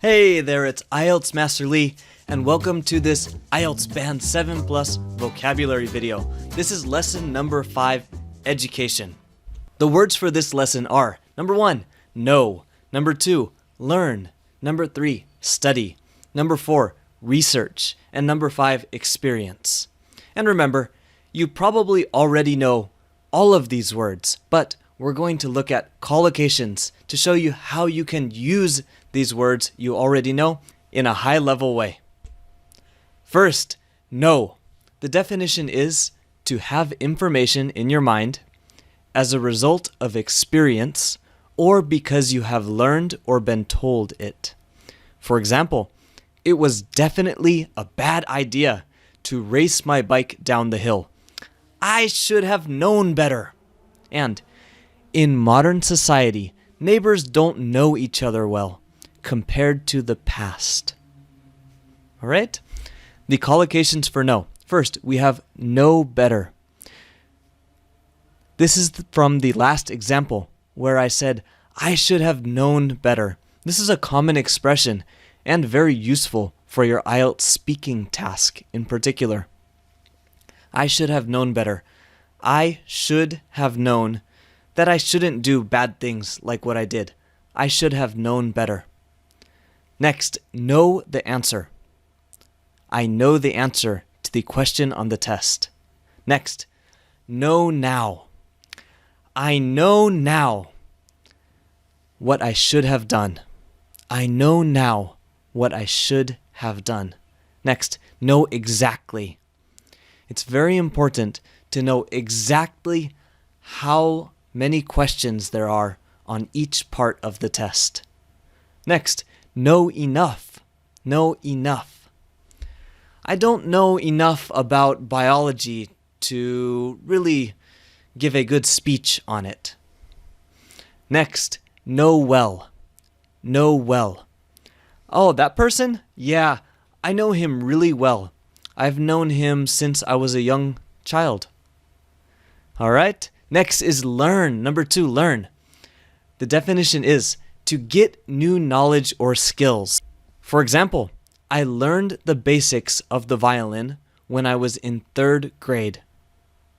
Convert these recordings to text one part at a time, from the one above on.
Hey there, it's IELTS Master Lee, and welcome to this IELTS Band 7 Plus vocabulary video. This is lesson number 5, education. The words for this lesson are, number 1, know. Number 2, learn. Number 3, study. Number 4, research. And number 5, experience. And remember, you probably already know all of these words, but we're going to look at collocations to show you how you can use these words you already know in a high-level way. First, know. The definition is to have information in your mind as a result of experience or because you have learned or been told it. For example, it was definitely a bad idea to race my bike down the hill. I should have known better. And in modern society, neighbors don't know each other well compared to the past. All right? The collocations for know. First, we have know better. This is from the last example where I said, I should have known better. This is a common expression and very useful for your IELTS speaking task in particular. I should have known better. I should have known that I shouldn't do bad things like what I did. I should have known better. Next, know the answer. I know the answer to the question on the test. Next, know now. I know now what I should have done. I know now what I should have done. Next, know exactly. It's very important to know exactly how many questions there are on each part of the test. Next, know enough. Know enough. I don't know enough about biology to really give a good speech on it. Next, know well. Know well. Oh, that person? Yeah, I know him really well. I've known him since I was a young child. All right? Next is learn. Number 2, learn. The definition is to get new knowledge or skills. For example, I learned the basics of the violin when I was in 3rd grade.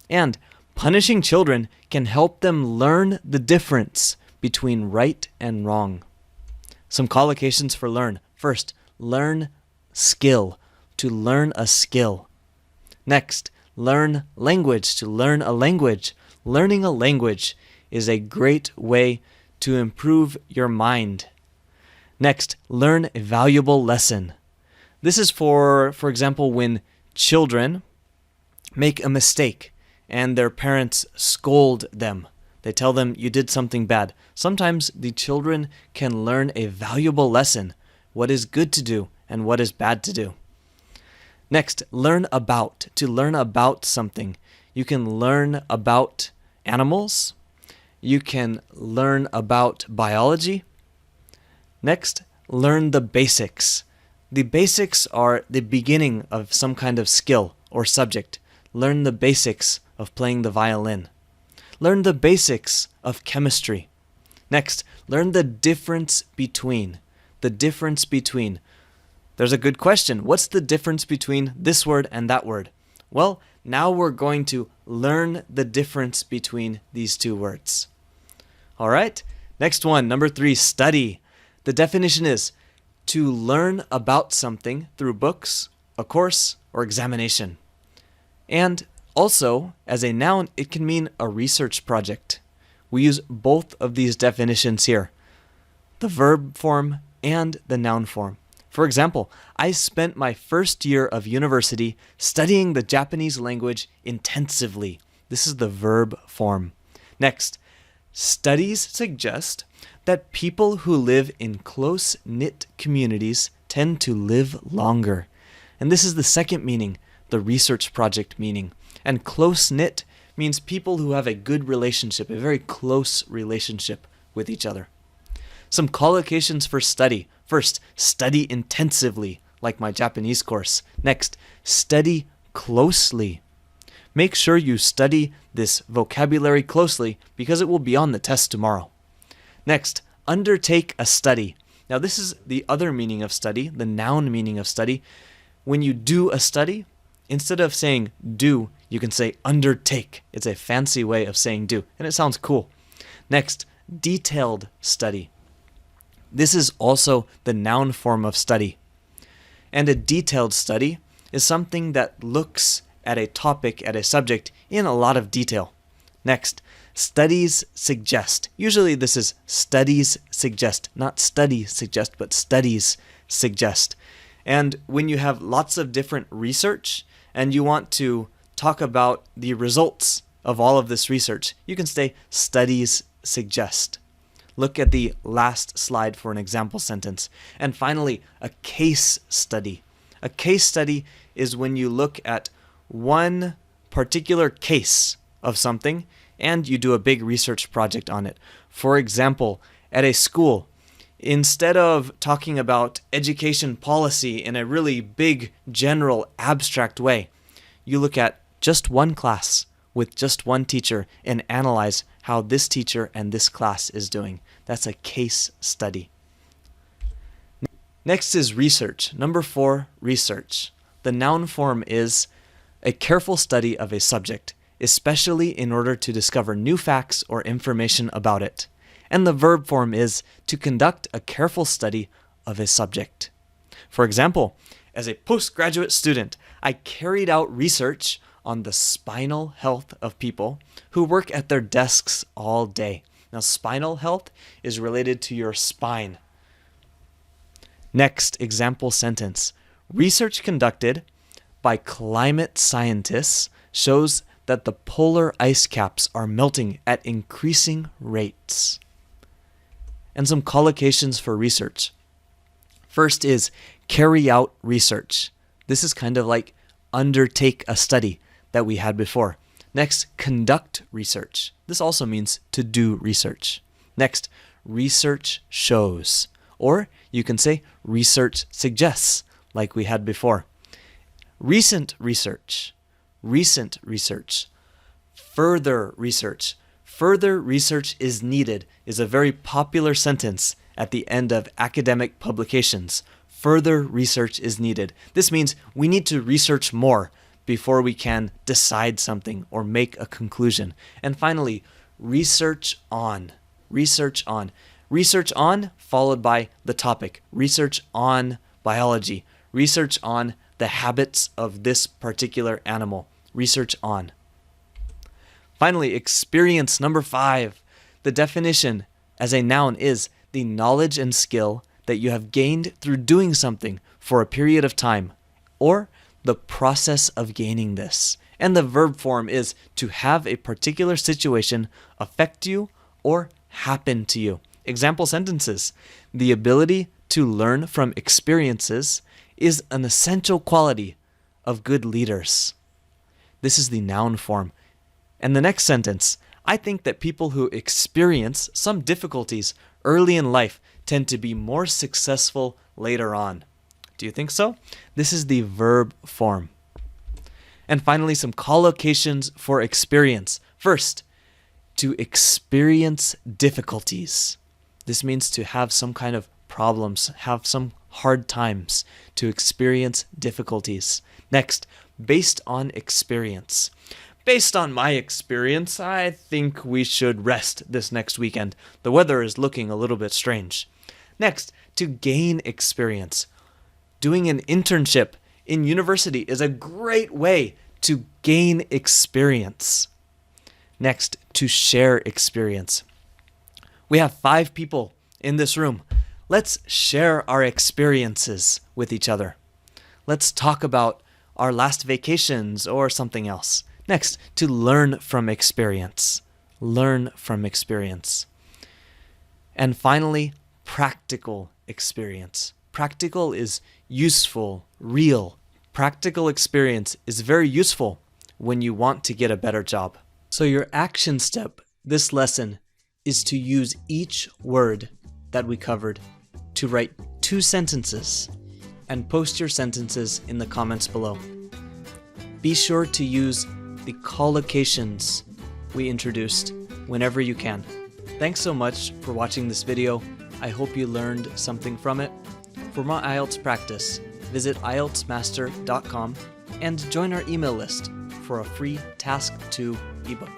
And punishing children can help them learn the difference between right and wrong. Some collocations for learn. First, learn skill. To learn a skill. Next, learn language. To learn a language. Learning a language is a great way to improve your mind. Next, learn a valuable lesson. This is for example, when children make a mistake and their parents scold them. They tell them you did something bad. Sometimes the children can learn a valuable lesson, what is good to do and what is bad to do. Next, learn about. To learn about something. You can learn about animals. You can learn about biology. Next, learn the basics. The basics are the beginning of some kind of skill or subject. Learn the basics of playing the violin. Learn the basics of chemistry. Next, learn the difference between. The difference between. There's a good question. What's the difference between this word and that word? Well, now we're going to learn the difference between these two words. All right? Next one, number 3, study. The definition is to learn about something through books, a course, or examination. And also, as a noun, it can mean a research project. We use both of these definitions here, the verb form and the noun form. For example, I spent my first year of university studying the Japanese language intensively. This is the verb form. Next, studies suggest that people who live in close-knit communities tend to live longer. And this is the second meaning, the research project meaning. And close-knit means people who have a good relationship, a very close relationship with each other. Some collocations for study. First, study intensively, like my Japanese course. Next, study closely. Make sure you study this vocabulary closely because it will be on the test tomorrow. Next, undertake a study. Now this is the other meaning of study, the noun meaning of study. When you do a study, instead of saying do, you can say undertake. It's a fancy way of saying do, and it sounds cool. Next, detailed study. This is also the noun form of study. And a detailed study is something that looks at a topic, at a subject, in a lot of detail. Next, studies suggest. Usually this is studies suggest, not study suggest, but studies suggest. And when you have lots of different research and you want to talk about the results of all of this research, you can say studies suggest. Look at the last slide for an example sentence. And finally, a case study. A case study is when you look at one particular case of something and you do a big research project on it. For example, at a school, instead of talking about education policy in a really big, general, abstract way, you look at just one class with just one teacher and analyze how this teacher and this class is doing. That's a case study. Next is research. Number 4, research. The noun form is a careful study of a subject, especially in order to discover new facts or information about it. And the verb form is to conduct a careful study of a subject. For example, as a postgraduate student, I carried out research on the spinal health of people who work at their desks all day. Now, spinal health is related to your spine. Next example sentence. Research conducted by climate scientists shows that the polar ice caps are melting at increasing rates. And some collocations for research. First is carry out research. This is kind of like undertake a study that we had before. Next, conduct research. This also means to do research. Next, research shows. Or you can say research suggests, like we had before. Recent research. Recent research. Further research. Further research is needed is a very popular sentence at the end of academic publications. Further research is needed. This means we need to research more before we can decide something or make a conclusion. And finally, research on. Research on. Research on followed by the topic. Research on biology. Research on the habits of this particular animal. Research on. Finally, experience. Number 5. The definition as a noun is the knowledge and skill that you have gained through doing something for a period of time, or the process of gaining this. And the verb form is to have a particular situation affect you or happen to you. Example sentences. The ability to learn from experiences is an essential quality of good leaders. This is the noun form. And the next sentence. I think that people who experience some difficulties early in life tend to be more successful later on. Do you think so? This is the verb form. And finally, some collocations for experience. First, to experience difficulties. This means to have some kind of problems, have some hard times, to experience difficulties. Next, based on experience. Based on my experience, I think we should rest this next weekend. The weather is looking a little bit strange. Next, to gain experience. Doing an internship in university is a great way to gain experience. Next, to share experience. We have 5 people in this room. Let's share our experiences with each other. Let's talk about our last vacations or something else. Next, to learn from experience. Learn from experience. And finally, practical experience. Practical is useful, real. Practical experience is very useful when you want to get a better job. So your action step this lesson is to use each word that we covered to write 2 sentences and post your sentences in the comments below. Be sure to use the collocations we introduced whenever you can. Thanks so much for watching this video. I hope you learned something from it. For more IELTS practice, visit IELTSmaster.com and join our email list for a free Task 2 ebook.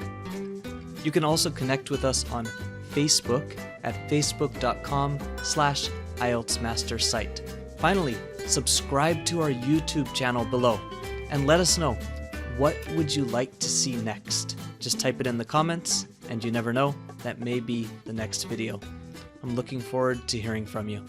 You can also connect with us on Facebook at facebook.com/IELTSmaster site. Finally, subscribe to our YouTube channel below and let us know, what would you like to see next? Just type it in the comments, and you never know, that may be the next video. I'm looking forward to hearing from you.